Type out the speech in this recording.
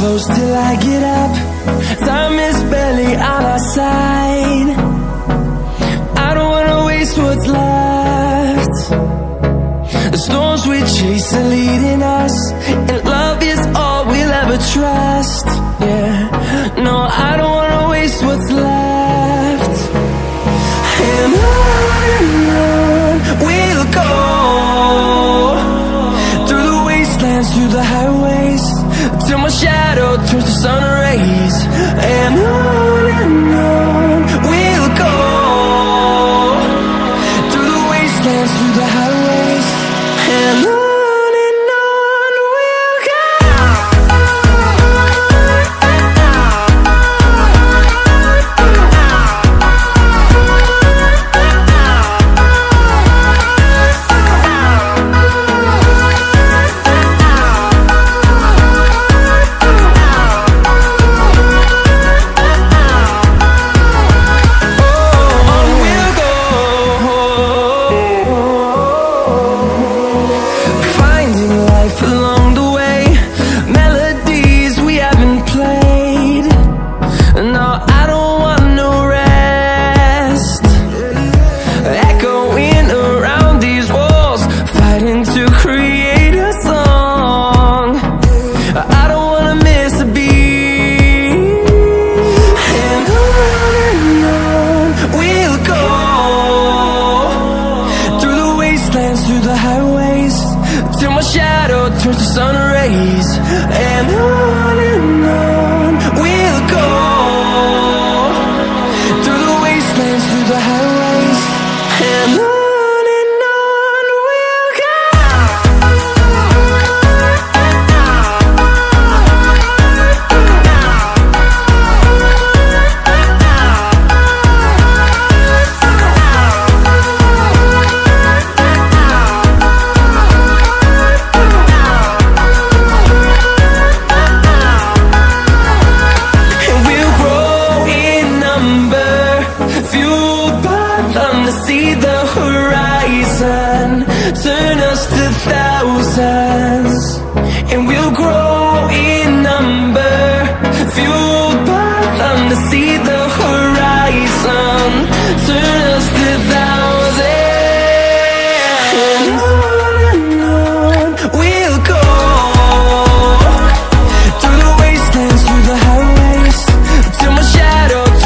close till I get up. Time is barely on our side. I don't wanna waste what's left. The storms we chase are leading us, and love is all we'll ever trust. Yeah, no, I don't wanna waste what's left. And on we'll go, through the wastelands, through the highways, till my shadow turns to sun rays. And on we'll go, through the wastelands, through the highways, and on we'll go. Through the highways, till my shadow turns to sun rays. And on we'll go, through the wastelands, through the highways, and on we'll go. See the horizon, turn us to thousands, and we'll grow in number, fueled by them to see the